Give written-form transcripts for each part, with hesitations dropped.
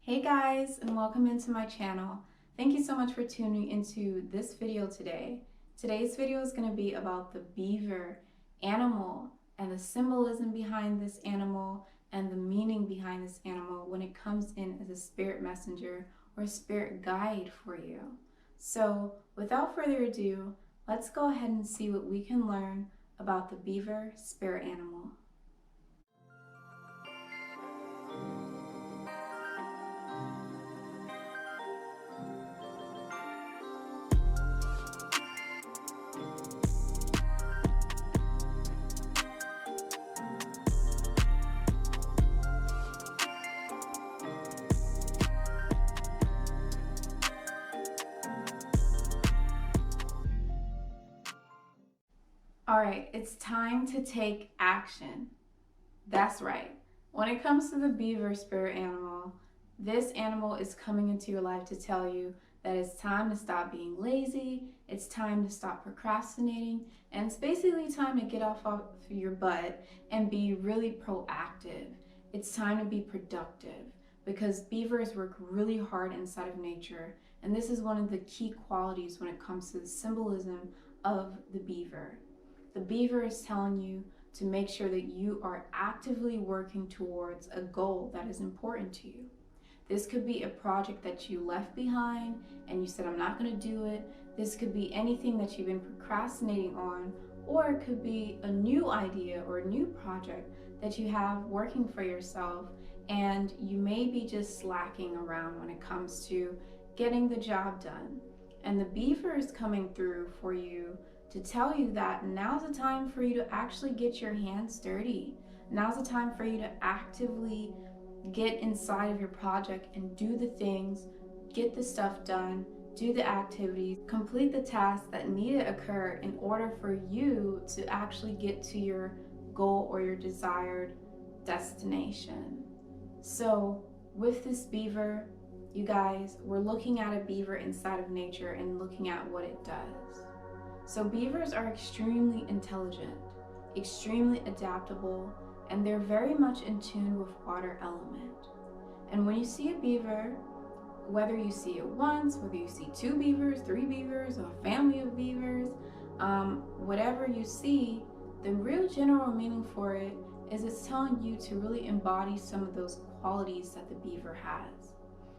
Hey guys, and welcome into my channel. Thank you so much for tuning into this video today. Today's video is going to be about the beaver animal and the symbolism behind this animal and the meaning behind this animal when it comes in as a spirit messenger or a spirit guide for you. So without further ado, let's go ahead and see what we can learn about the beaver spirit animal. All right, it's time to take action. That's right. When it comes to the beaver spirit animal, this animal is coming into your life to tell you that it's time to stop being lazy, it's time to stop procrastinating, and it's basically time to get off your butt and be really proactive. It's time to be productive because beavers work really hard inside of nature, and this is one of the key qualities when it comes to the symbolism of the beaver. The beaver is telling you to make sure that you are actively working towards a goal that is important to you. This could be a project that you left behind and you said, I'm not going to do it. This could be anything that you've been procrastinating on, or it could be a new idea or a new project that you have working for yourself, and you may be just slacking around when it comes to getting the job done. And the beaver is coming through for you to tell you that now's the time for you to actually get your hands dirty. Now's the time for you to actively get inside of your project and do the things, get the stuff done, do the activities, complete the tasks that need to occur in order for you to actually get to your goal or your desired destination. So with this beaver, you guys, we're looking at a beaver inside of nature and looking at what it does. So beavers are extremely intelligent, extremely adaptable, and they're very much in tune with water element. And when you see a beaver, whether you see it once, whether you see 2 beavers, 3 beavers, or a family of beavers, whatever you see, the real general meaning for it is it's telling you to really embody some of those qualities that the beaver has.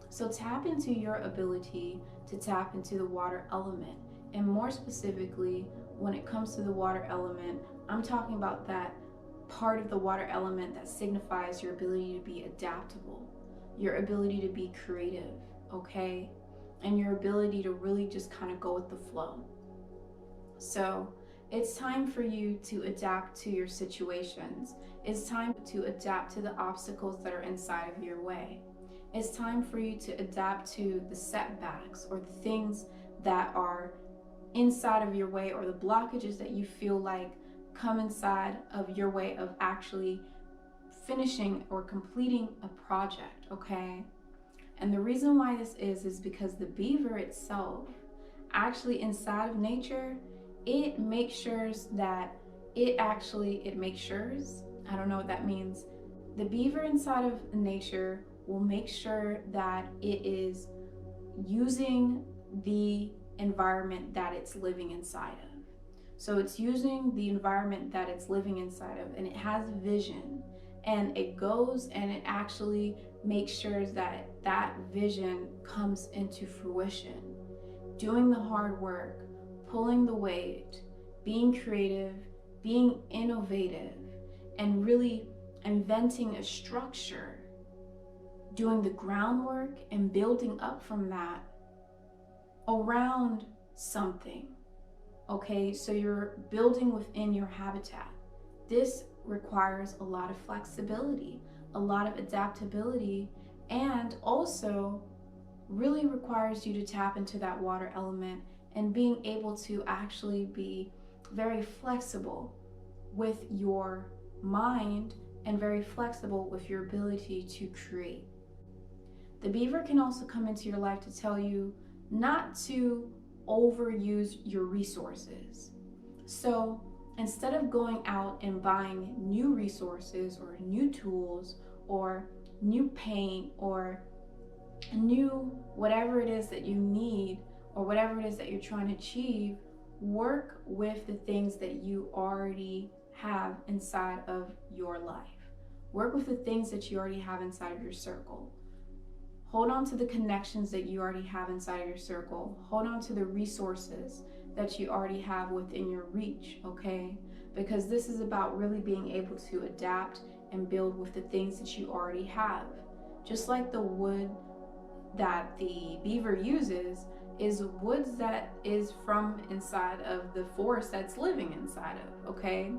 So tap into your ability to tap into the water element. And more specifically, when it comes to the water element, I'm talking about that part of the water element that signifies your ability to be adaptable, your ability to be creative, okay? And your ability to really just kind of go with the flow. So it's time for you to adapt to your situations. It's time to adapt to the obstacles that are inside of your way. It's time for you to adapt to the setbacks or the things that are inside of your way, or the blockages that you feel like come inside of your way of actually finishing or completing a project, okay? And the reason why this is because the beaver itself, actually inside of nature, it makes sure that it makes sure, I don't know what that means. The beaver inside of nature will make sure that it is using the environment that it's living inside of. So it's using the environment that it's living inside of, and it has vision, and it goes and it actually makes sure that that vision comes into fruition. Doing the hard work, pulling the weight, being creative, being innovative, and really inventing a structure, doing the groundwork and building up from that around something. Okay, so you're building within your habitat. This requires a lot of flexibility, a lot of adaptability, and also really requires you to tap into that water element and being able to actually be very flexible with your mind and very flexible with your ability to create. The beaver can also come into your life to tell you not to overuse your resources. So instead of going out and buying new resources or new tools or new paint or new whatever it is that you need or whatever it is that you're trying to achieve, work with the things that you already have inside of your life. Work with the things that you already have inside of your circle. Hold on to the connections that you already have inside of your circle. Hold on to the resources that you already have within your reach, okay? Because this is about really being able to adapt and build with the things that you already have. Just like the wood that the beaver uses is woods that is from inside of the forest that's living inside of, okay?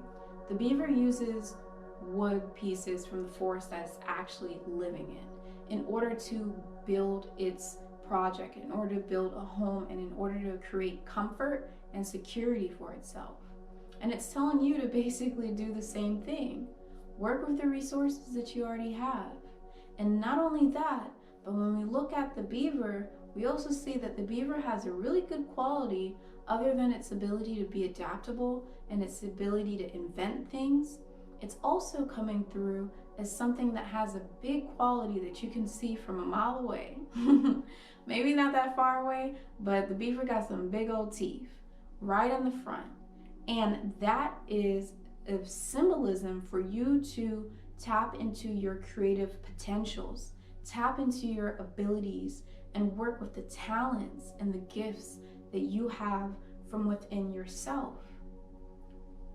The beaver uses wood pieces from the forest that's actually living in order to build its project, in order to build a home, and in order to create comfort and security for itself. And it's telling you to basically do the same thing. Work with the resources that you already have. And not only that, but when we look at the beaver, we also see that the beaver has a really good quality other than its ability to be adaptable and its ability to invent things. It's also coming through as something that has a big quality that you can see from a mile away. Maybe not that far away, but the beaver got some big old teeth right in the front. And that is a symbolism for you to tap into your creative potentials, tap into your abilities, and work with the talents and the gifts that you have from within yourself.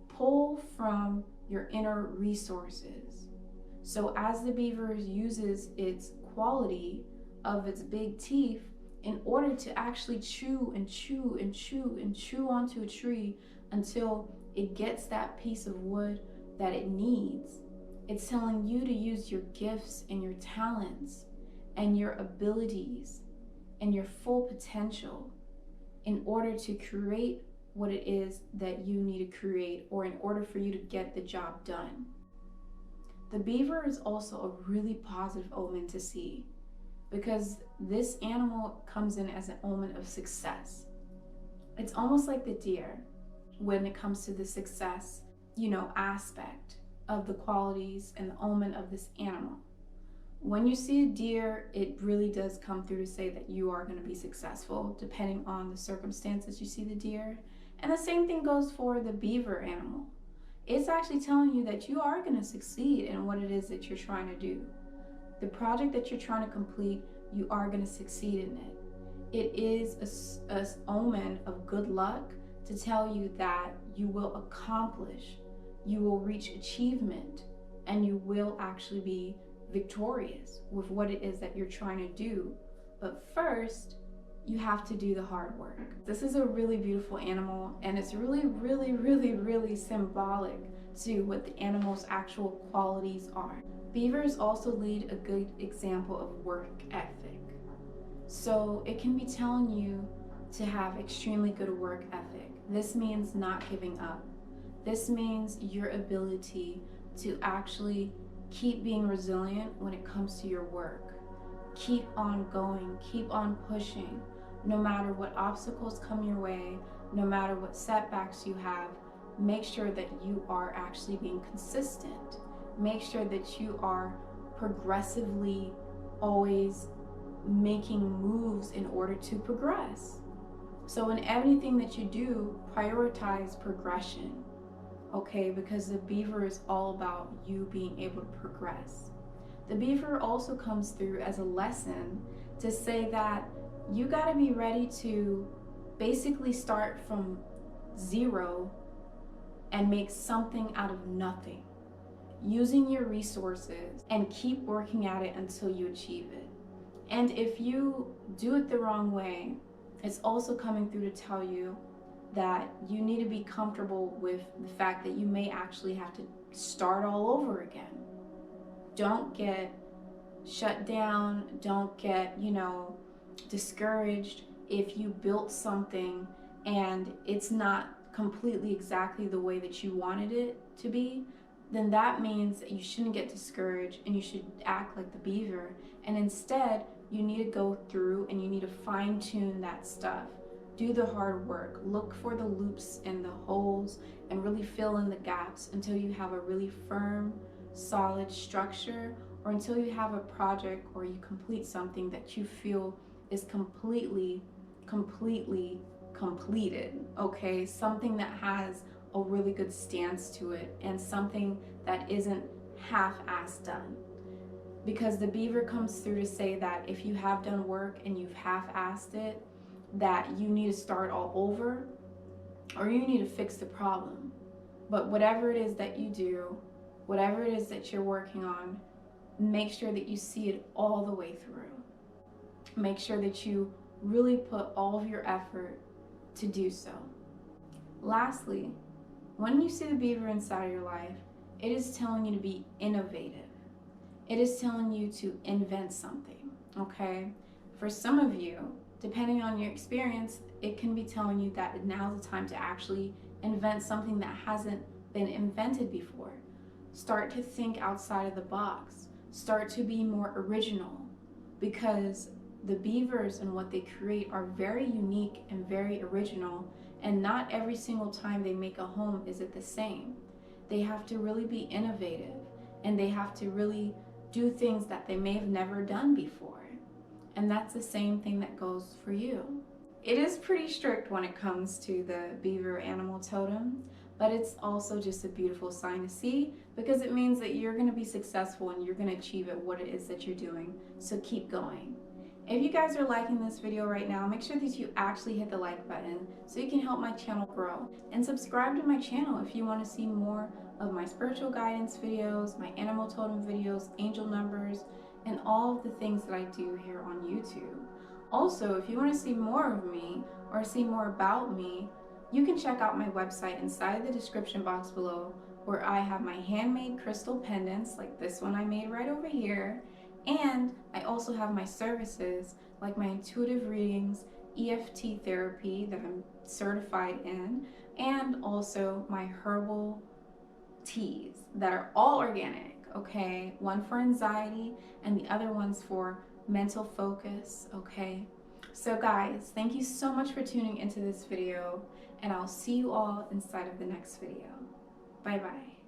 Pull from your inner resources. So as the beaver uses its quality of its big teeth in order to actually chew and chew and chew and chew onto a tree until it gets that piece of wood that it needs, it's telling you to use your gifts and your talents and your abilities and your full potential in order to create what it is that you need to create, or in order for you to get the job done. The beaver is also a really positive omen to see, because this animal comes in as an omen of success. It's almost like the deer when it comes to the success, aspect of the qualities and the omen of this animal. When you see a deer, it really does come through to say that you are going to be successful depending on the circumstances you see the deer. And the same thing goes for the beaver animal. It's actually telling you that you are going to succeed in what it is that you're trying to do. The project that you're trying to complete, you are going to succeed in it. It is an omen of good luck to tell you that you will accomplish, you will reach achievement, and you will actually be victorious with what it is that you're trying to do. But first, you have to do the hard work. This is a really beautiful animal, and it's really, really, really, really symbolic to what the animal's actual qualities are. Beavers also lead a good example of work ethic. So it can be telling you to have extremely good work ethic. This means not giving up. This means your ability to actually keep being resilient when it comes to your work. Keep on going, keep on pushing. No matter what obstacles come your way, no matter what setbacks you have, make sure that you are actually being consistent. Make sure that you are progressively always making moves in order to progress. So in everything that you do, prioritize progression, okay? Because the beaver is all about you being able to progress. The beaver also comes through as a lesson to say that you gotta be ready to basically start from zero and make something out of nothing, using your resources, and keep working at it until you achieve it. And if you do it the wrong way, it's also coming through to tell you that you need to be comfortable with the fact that you may actually have to start all over again. Don't get shut down, don't get, discouraged if you built something and it's not completely exactly the way that you wanted it to be. Then that means that you shouldn't get discouraged and you should act like the beaver. And instead, you need to go through and you need to fine-tune that stuff. Do the hard work. Look for the loops and the holes and really fill in the gaps until you have a really firm, solid structure or until you have a project or you complete something that you feel is completely completed, okay? Something that has a really good stance to it and something that isn't half-assed done. Because the beaver comes through to say that if you have done work and you've half-assed it, that you need to start all over or you need to fix the problem. But whatever it is that you do, whatever it is that you're working on, make sure that you see it all the way through. Make sure that you really put all of your effort to do so. Lastly, when you see the beaver inside of your life, it is telling you to be innovative. It is telling you to invent something, okay? For some of you, depending on your experience, it can be telling you that now's the time to actually invent something that hasn't been invented before. Start to think outside of the box. Start to be more original, because the beavers and what they create are very unique and very original, and not every single time they make a home is it the same. They have to really be innovative, and they have to really do things that they may have never done before. And that's the same thing that goes for you. It is pretty strict when it comes to the beaver animal totem, but it's also just a beautiful sign to see, because it means that you're going to be successful and you're going to achieve at what it is that you're doing. So keep going. If you guys are liking this video right now, make sure that you actually hit the like button so you can help my channel grow. And subscribe to my channel if you want to see more of my spiritual guidance videos, my animal totem videos, angel numbers, and all of the things that I do here on YouTube. Also, if you want to see more of me or see more about me, you can check out my website inside the description box below, where I have my handmade crystal pendants like this one I made right over here. And I also have my services like my intuitive readings, EFT therapy that I'm certified in, and also my herbal teas that are all organic, okay? One for anxiety and the other one's for mental focus, okay? So guys, thank you so much for tuning into this video, and I'll see you all inside of the next video. Bye bye.